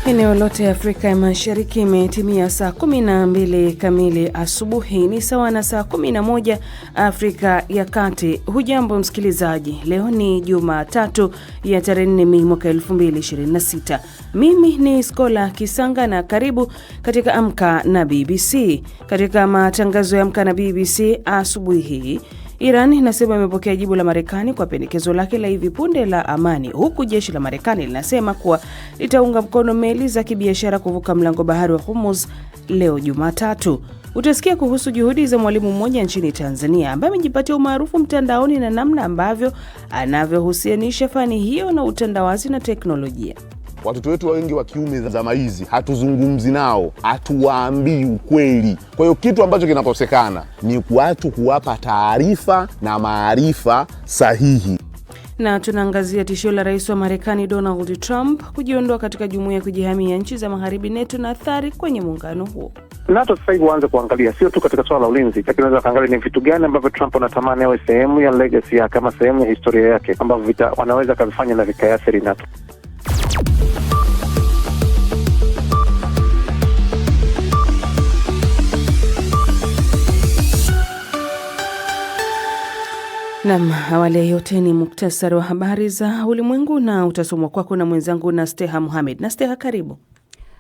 Eneo lote Afrika ya Mashariki imetimia saa 12 kamili asubuhi, ni sawa na saa 11 Afrika ya Kati. Hujambo msikilizaji, leo ni Jumatatu ya tarehe 4 Mei mwaka 2026. Mimi ni Skola Kisanga na karibu katika Amka na BBC. Katika matangazo ya Amka na BBC asubuhi hii, Iran inasema imepokea jibu la Marekani kwa pendekezo lake la hivi punde la amani, huku jeshi la Marekani linasema kuwa litaunga mkono meli za kibiashara kuvuka mlango bahari wa Hormuz leo Jumatatu. Utasikia kuhusu juhudi za mwalimu mmoja nchini Tanzania ambaye amejipatia umaarufu mtandaoni na namna ambavyo anavyohusianisha fani hiyo na utandawazi na teknolojia. Watoto wetu wengi wa kiume zama hizi hatuzungumzi nao, hatuwaambii ukweli. Kwa hiyo kitu ambacho kinakosekana ni watu kuwapa taarifa na maarifa sahihi. Na tunaangazia tishio la rais wa Marekani Donald Trump kujiondoa katika jumuiya ya kujihamia nchi za magharibi NATO na athari kwenye muungano huo. NATO sasa hivi waanze kuangalia sio tu katika swala la ulinzi, lakini wanaweza kuangalia ni vitu gani ambavyo Trump anatamani awe sehemu ya legacy yake kama sehemu ya historia yake ambavyo wanaweza kuvifanya na vikaathiri NATO. Naam, awali yote ni muktasari wa habari za ulimwengu na utasomwa kwako na mwenzangu Nasteha Mohamed. Nasteha, karibu.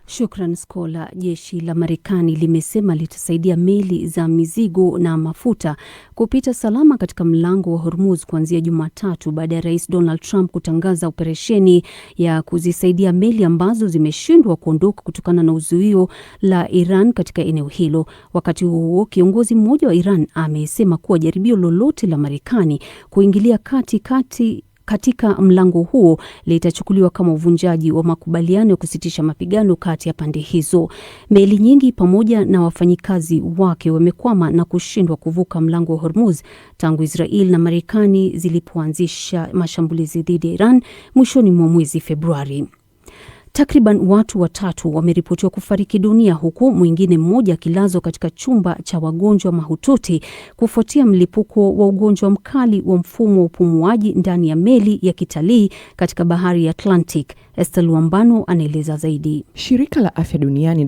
Shukran Skola. Jeshi la Marekani limesema litasaidia meli za mizigo na mafuta kupita salama katika mlango wa Hormuz kuanzia Jumatatu baada ya Rais Donald Trump kutangaza operesheni ya kuzisaidia meli ambazo zimeshindwa kuondoka kutokana na uzuio la Iran katika eneo hilo. Wakati huo, kiongozi mmoja wa Iran amesema kuwa jaribio lolote la Marekani kuingilia katika mlango huo litachukuliwa kama uvunjaji wa makubaliano ya kusitisha mapigano kati ya pande hizo. Meli nyingi pamoja na wafanyikazi wake wamekwama na kushindwa kuvuka mlango wa Hormuz tangu Israel na Marekani zilipoanzisha mashambulizi dhidi ya Iran mwishoni mwa mwezi Februari. Takriban watu 3 wameripotiwa kufariki dunia huku mwingine mmoja akilazwa katika chumba cha wagonjwa mahututi kufuatia mlipuko wa ugonjwa mkali wa mfumo wa upumuaji ndani ya meli ya kitalii katika bahari ya Atlantic. Esther Luambano anaeleza zaidi. Shirika la Afya Duniani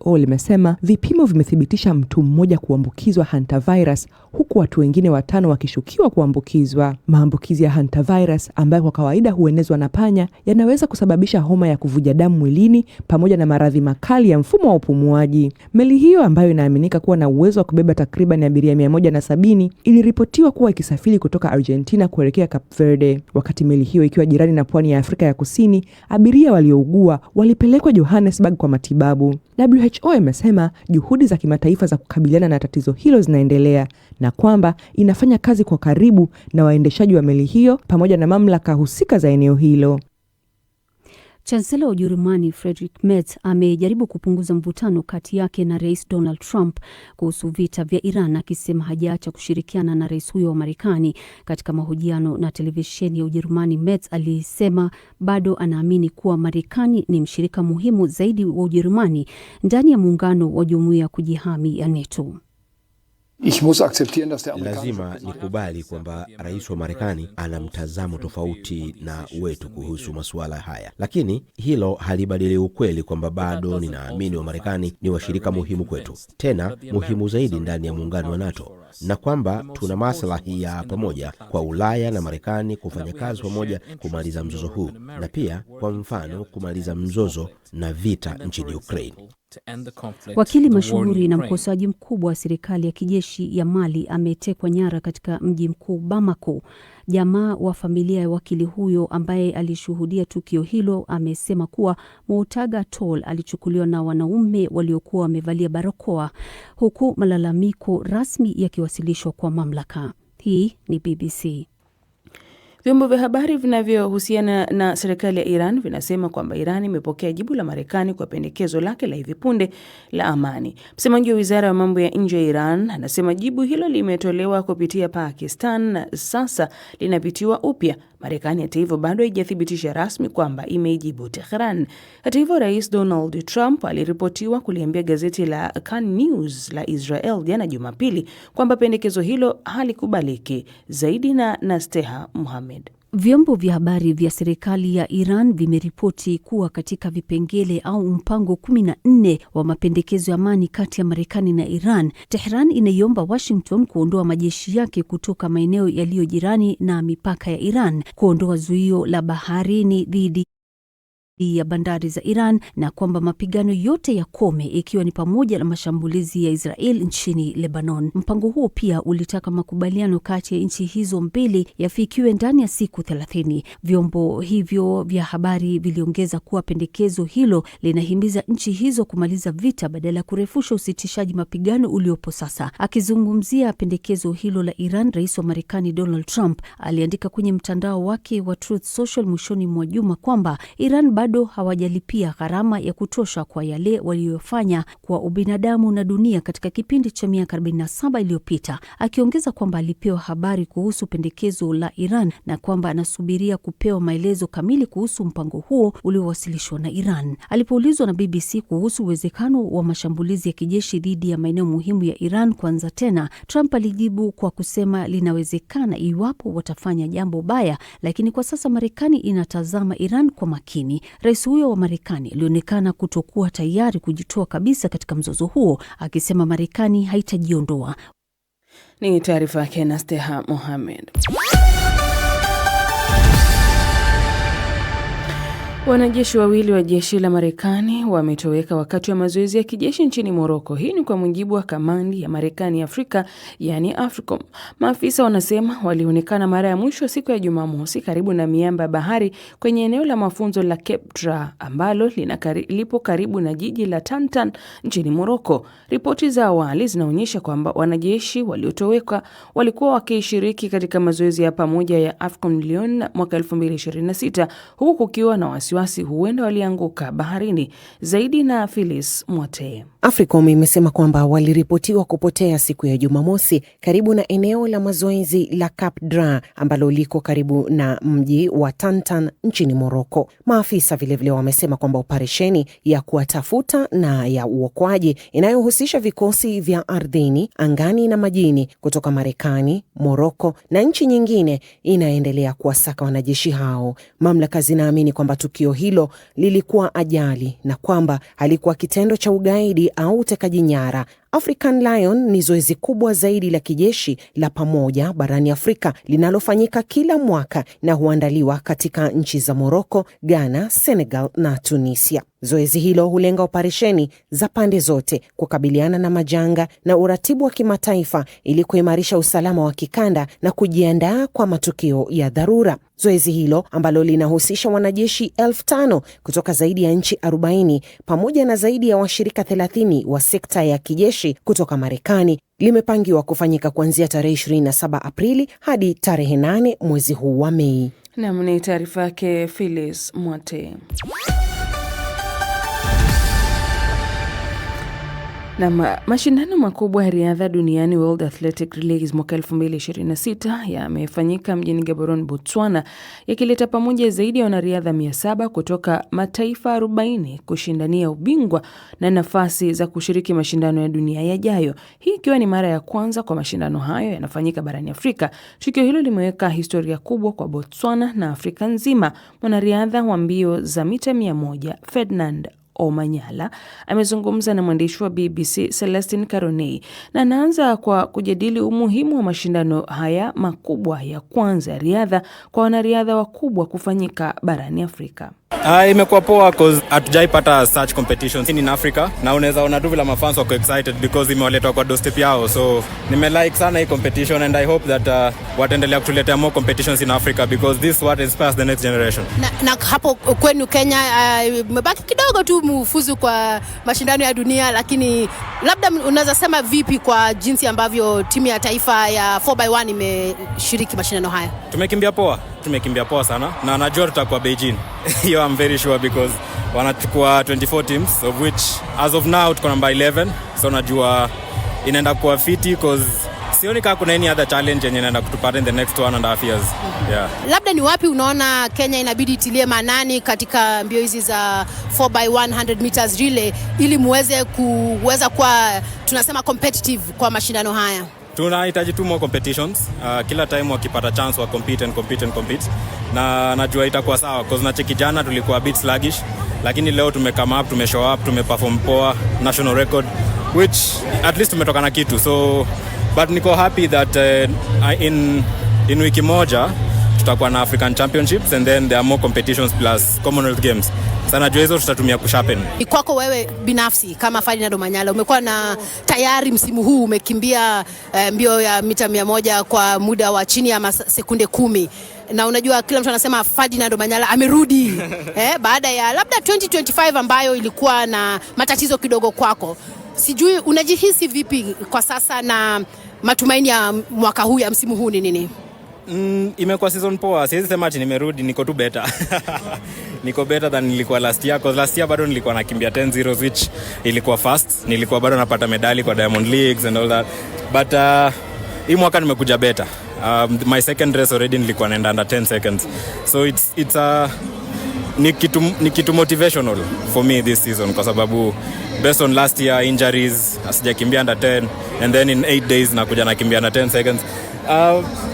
WHO limesema vipimo vimethibitisha mtu mmoja kuambukizwa hantavirus huku watu wengine 5 wakishukiwa kuambukizwa. Maambukizi ya hantavirus ambayo kwa kawaida huenezwa na panya yanaweza kusababisha homa ya kuvuja damu mwilini pamoja na maradhi makali ya mfumo wa upumuaji. Meli hiyo ambayo inaaminika kuwa na uwezo wa kubeba takriban abiria 170 iliripotiwa kuwa ikisafiri kutoka Argentina kuelekea Cape Verde. Wakati meli hiyo ikiwa jirani na pwani ya Afrika ya Kusini, abiria waliougua walipelekwa Johannesburg kwa matibabu. WHO imesema juhudi za kimataifa za kukabiliana na tatizo hilo zinaendelea na kwamba inafanya kazi kwa karibu na waendeshaji wa meli hiyo pamoja na mamlaka husika za eneo hilo. Chancellor wa Ujerumani Friedrich Merz amejaribu kupunguza mvutano kati yake na Rais Donald Trump kuhusu vita vya Iran, akisema hajaacha kushirikiana na rais huyo wa Marekani. Katika mahojiano na televisheni ya Ujerumani, Merz alisema bado anaamini kuwa Marekani ni mshirika muhimu zaidi wa Ujerumani ndani ya muungano wa jumuiya ya kujihami ya NATO. Lazima nikubali kwamba rais wa Marekani ana mtazamo tofauti na wetu kuhusu masuala haya, lakini hilo halibadili ukweli kwamba bado ninaamini wa Marekani ni washirika muhimu kwetu, tena muhimu zaidi ndani ya muungano wa NATO, na kwamba tuna maslahi ya pamoja kwa Ulaya na Marekani kufanya kazi pamoja kumaliza mzozo huu, na pia kwa mfano kumaliza mzozo na vita nchini Ukraine. Wakili mashuhuri na mkosoaji mkubwa wa serikali ya kijeshi ya Mali ametekwa nyara katika mji mkuu Bamako. Jamaa wa familia ya wakili huyo ambaye alishuhudia tukio hilo amesema kuwa Moutaga Tall alichukuliwa na wanaume waliokuwa wamevalia barakoa, huku malalamiko rasmi yakiwasilishwa kwa mamlaka. Hii ni BBC. Vyombo vya habari vinavyohusiana na serikali ya Iran vinasema kwamba Iran imepokea jibu la Marekani kwa pendekezo lake la hivi punde la amani. Msemaji wa Wizara ya Mambo ya Nje ya Iran anasema jibu hilo limetolewa kupitia Pakistan na sasa linapitiwa upya. Marekani hata hivyo bado haijathibitisha rasmi kwamba imeijibu Tehran. Hata hivyo, Rais Donald Trump aliripotiwa kuliambia gazeti la Kan News la Israel jana Jumapili kwamba pendekezo hilo halikubaliki. Zaidi na Nasteha Mohamed. Vyombo vya habari vya serikali ya Iran vimeripoti kuwa katika vipengele au mpango 14 wa mapendekezo ya amani kati ya Marekani na Iran, Tehran inaiomba Washington kuondoa majeshi yake kutoka maeneo yaliyo jirani na mipaka ya Iran, kuondoa zuio la baharini dhidi ya bandari za Iran na kwamba mapigano yote yakome, ikiwa ni pamoja na mashambulizi ya Israel nchini Lebanon. Mpango huo pia ulitaka makubaliano kati ya nchi hizo mbili yafikiwe ndani ya siku 30. Vyombo hivyo vya habari viliongeza kuwa pendekezo hilo linahimiza nchi hizo kumaliza vita badala ya kurefusha usitishaji mapigano uliopo sasa. Akizungumzia pendekezo hilo la Iran, Rais wa Marekani Donald Trump aliandika kwenye mtandao wake wa Truth Social mwishoni mwa juma kwamba Iran bado hawajalipia gharama ya kutosha kwa yale waliyofanya kwa ubinadamu na dunia katika kipindi cha miaka 47 iliyopita, akiongeza kwamba alipewa habari kuhusu pendekezo la Iran na kwamba anasubiria kupewa maelezo kamili kuhusu mpango huo uliowasilishwa na Iran. Alipoulizwa na BBC kuhusu uwezekano wa mashambulizi ya kijeshi dhidi ya maeneo muhimu ya Iran kuanza tena, Trump alijibu kwa kusema linawezekana iwapo watafanya jambo baya, lakini kwa sasa Marekani inatazama Iran kwa makini. Rais huyo wa Marekani alionekana kutokuwa tayari kujitoa kabisa katika mzozo huo, akisema Marekani haitajiondoa. Ni taarifa yake Nasteha Mohamed. Wanajeshi wawili wa jeshi la Marekani wametoweka wakati wa mazoezi ya kijeshi nchini Morocco. Hii ni kwa mujibu wa kamandi ya Marekani Afrika, yani AFRICOM. Maafisa wanasema walionekana mara ya mwisho siku ya Jumamosi karibu na miamba ya bahari kwenye eneo la mafunzo la Cape Dra ambalo lipo karibu na jiji la Tantan nchini Morocco. Ripoti za awali zinaonyesha kwamba wanajeshi waliotoweka walikuwa wakishiriki katika mazoezi ya pamoja ya AFCON Lyon mwaka 2026 huku kukiwa na wasiwasi huenda walianguka baharini. Zaidi na Phyllis Mwate. AFRICOM imesema kwamba waliripotiwa kupotea siku ya Jumamosi karibu na eneo la mazoezi la Cape Dra ambalo liko karibu na mji wa Tantan nchini Morocco. Maafisa vilevile wamesema kwamba operesheni ya kuwatafuta na ya uokoaji inayohusisha vikosi vya ardhini, angani na majini kutoka Marekani, Morocco na nchi nyingine inaendelea kuwasaka wanajeshi hao. Mamlaka zinaamini kwamba tukio hilo lilikuwa ajali na kwamba halikuwa kitendo cha ugaidi au utekaji nyara. African Lion ni zoezi kubwa zaidi la kijeshi la pamoja barani Afrika linalofanyika kila mwaka na huandaliwa katika nchi za Morocco, Ghana, Senegal na Tunisia. Zoezi hilo hulenga operesheni za pande zote, kukabiliana na majanga na uratibu wa kimataifa ili kuimarisha usalama wa kikanda na kujiandaa kwa matukio ya dharura. Zoezi hilo ambalo linahusisha wanajeshi 5,000 kutoka zaidi ya nchi 40 pamoja na zaidi ya washirika 30 wa sekta ya kijeshi kutoka Marekani limepangiwa kufanyika kuanzia tarehe 27 Aprili hadi tarehe 8 mwezi huu wa Mei. Naam, ni taarifa yake Phyllis Mwate. Na mashindano makubwa ya riadha duniani World Athletic Leagues mwaka 2026 yamefanyika mjini Gaborone, Botswana, yakileta pamoja zaidi ya wanariadha 700 kutoka mataifa 40 kushindania ubingwa na nafasi za kushiriki mashindano ya dunia yajayo. Hii ikiwa ni mara ya kwanza kwa mashindano hayo yanafanyika barani Afrika. Tukio hilo limeweka historia kubwa kwa Botswana na Afrika nzima. Mwanariadha wa mbio za mita 100 Ferdinand Omanyala amezungumza na mwandishi wa BBC Celestine Caronei na anaanza kwa kujadili umuhimu wa mashindano haya makubwa ya kwanza ya riadha kwa wanariadha wakubwa kufanyika barani Afrika. Imekuwa poa cause hatujaipata such competitions in Africa na unaweza ona tu vile mafans wako excited because imewaletwa kwa doorstep yao, so nimelike sana hii competition and I hope that wataendelea kutuletea more competitions in Africa because this is what inspires the next generation. Na hapo kwenu Kenya mmebaki kidogo tu mfuzu kwa mashindano ya dunia, lakini labda unaweza sema vipi kwa jinsi ambavyo timu ya taifa ya 4x1 imeshiriki mashindano haya? Tumekimbia poa sana na najua tutakuwa Beijing. I'm very sure because wanachukua 24 teams of which as of now tuko number 11, so najua inaenda kuwa fiti because sioni kama kuna any other challenge yenye inaenda kutupata in the next 1.5 years. Yeah. Labda ni wapi unaona Kenya inabidi itilie manani katika mbio hizi za 4x100 meters relay ili muweza kuwa tunasema competitive kwa mashindano haya? tunahitaji tu more competitions. Kila time wakipata chance wa compete. Na najua itakuwa sawa because na cheki jana tulikuwa a bit sluggish, lakini leo tumecome up, tumeshow up, tumeperform poa, national record, which at least tumetoka na kitu. So but niko happy that in wiki moja tutakuwa na African Championships and then there are more competitions plus Commonwealth Games. Sana jua hizo tutatumia kusharpen. Kwako wewe binafsi kama Ferdinand Omanyala, umekuwa na tayari msimu huu umekimbia mbio ya mita 100 kwa muda wa chini ya sekunde 10. Na unajua kila mtu anasema Ferdinand Omanyala amerudi baada ya labda 2025 ambayo ilikuwa na matatizo kidogo kwako. Sijui unajihisi vipi kwa sasa na matumaini ya mwaka huu ya msimu huu ni nini? Imekuwa season poa. Siwezi sema ati nimerudi, niko tu better. Niko better than nilikuwa last year, because last year bado nilikuwa nakimbia 10-0 which ilikuwa fast. Nilikuwa bado napata medali kwa Diamond Leagues and all that. But hii mwaka nimekuja better. My second race already nilikuwa naenda under 10 seconds. So it's ni kitu motivational for me this season kwa sababu based on last year injuries asijakimbia under 10 and then in 8 days nakuja nakimbia under 10 seconds.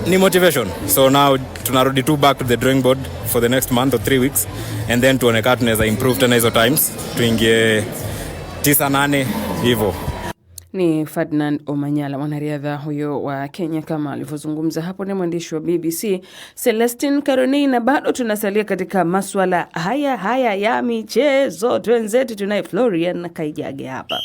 Ni motivation. So now tunarudi tu back to the drawing board for the next month or 3 weeks and then tuonekana tunaweza improve tena hizo times tuingie 9-8 hivyo. Ni Ferdinand Omanyala, mwanariadha huyo wa Kenya kama alivyozungumza hapo na mwandishi wa BBC Celestine Karoni. Na bado tunasalia katika masuala haya ya michezo. Twenzetu tunaye Florian Kaijage hapa.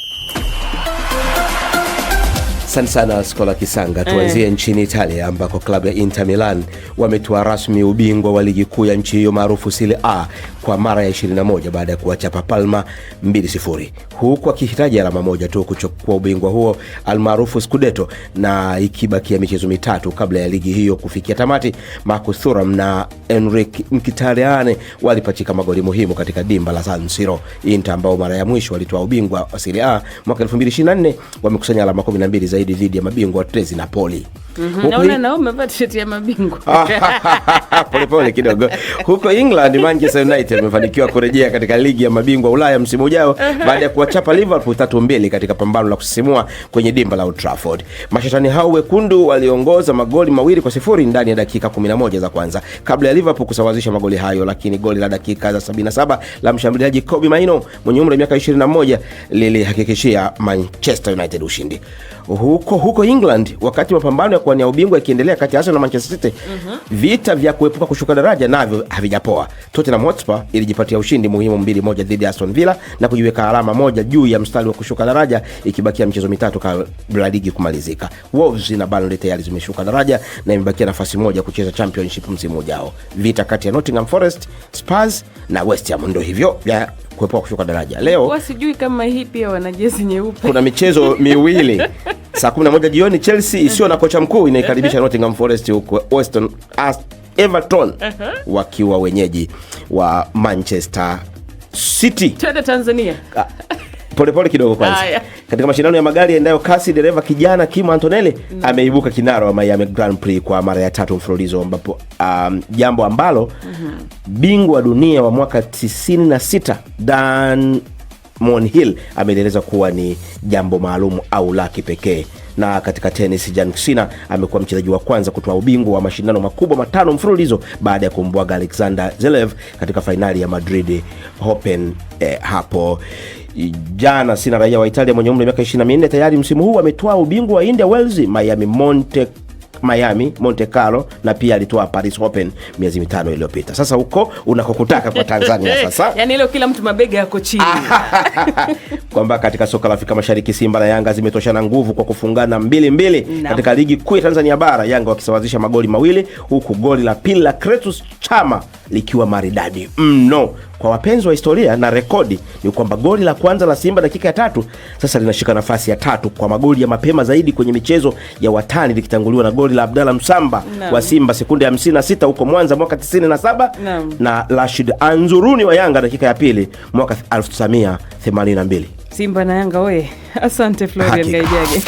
Sana Skola Kisanga. Tuanzie nchini Italia ambako klabu ya Inter Milan wametua rasmi ubingwa wa ligi kuu ya nchi hiyo maarufu Serie A kwa mara ya 21 baada ya kuwachapa Parma 2-0. Huku akihitaji alama moja tu kuchukua ubingwa huo almaarufu Scudetto, na ikibakia michezo mitatu kabla ya ligi hiyo kufikia tamati, Marcus Thuram na Enrique Mkhitaryan walipachika magoli muhimu katika dimba la San Siro. Inter ambao mara ya mwisho walitoa ubingwa wa Serie A mwaka 2024 wamekusanya alama 12 zaidi dhidi ya mabingwa Trezi Napoli. Naona umepata shati ya mabingwa. Pole kidogo. Huko England, Manchester United wamefanikiwa kurejea katika ligi ya mabingwa Ulaya msimu ujao baada ya kuwachapa Liverpool 3-2 katika pambano la kusisimua kwenye dimba la Old Trafford. Mashetani hao wekundu waliongoza magoli 2-0 ndani ya dakika 11 za kwanza kabla ya Liverpool kusawazisha magoli hayo, lakini goli la dakika za 77 la mshambuliaji Kobbie Mainoo mwenye umri wa miaka 21 lilihakikishia Manchester United ushindi. Huko England, wakati mapambano ya kuwania ubingwa yakiendelea kati ya Arsenal na Manchester City, vita vya kuepuka kushuka daraja navyo havijapoa. Tottenham Hotspur ilijipatia ushindi muhimu 2-1 dhidi ya Aston Villa na kujiweka alama moja juu ya mstari wa kushuka daraja ikibakia michezo mitatu kabla ligi kumalizika. Wolves na Burnley tayari zimeshuka daraja na imebakia nafasi moja kucheza Championship msimu ujao. Vita kati ya Nottingham Forest, Spurs na West Ham ndio hivyo ya kuepuka kushuka daraja. Leo wasijui kama hii pia wana jezi nyeupe. Kuna michezo miwili. Saa 11 jioni Chelsea isiyo na kocha mkuu inaikaribisha Nottingham Forest huko Everton wakiwa wenyeji wa Manchester City. Twende Tanzania. Pole kidogo kwanza. Katika mashindano ya magari yaendayo kasi, dereva kijana Kim Antonelli ameibuka kinara wa Miami Grand Prix kwa mara ya 3 mfululizo, ambapo jambo ambalo bingwa wa dunia wa mwaka 96 Dan Monhill ameeleza kuwa ni jambo maalum au la kipekee. Na katika tennis, Jannik Sinner amekuwa mchezaji wa kwanza kutoa ubingwa wa mashindano makubwa 5 mfululizo baada ya kumbwaga Alexander Zverev katika fainali ya Madrid Open hapo jana. Sinner, raia wa Italia mwenye umri wa miaka 24, tayari msimu huu ametoa ubingwa wa India Wells, Miami, Monte Carlo na pia alitoa Paris Open miezi 5 iliyopita. Sasa huko unakokutaka kwa Tanzania sasa. Yaani leo kila mtu mabega yako chini. Kwamba katika soka la Afrika Mashariki, Simba na Yanga zimetoshana nguvu kwa kufungana 2-2 katika ligi kuu ya Tanzania bara, Yanga wakisawazisha magoli 2 huku goli la pili la Kretus Chama likiwa maridadi mno. Kwa wapenzi wa historia na rekodi ni kwamba goli la kwanza la Simba dakika ya 3 sasa linashika nafasi ya 3 kwa magoli ya mapema zaidi kwenye michezo ya watani, likitanguliwa na goli la Abdalla Msamba wa Simba sekunde ya 56 huko Mwanza mwaka 97 na Rashid Anzuruni wa Yanga dakika ya pili mwaka 1982. Simba na Yanga we. Asante Florian Gaijage.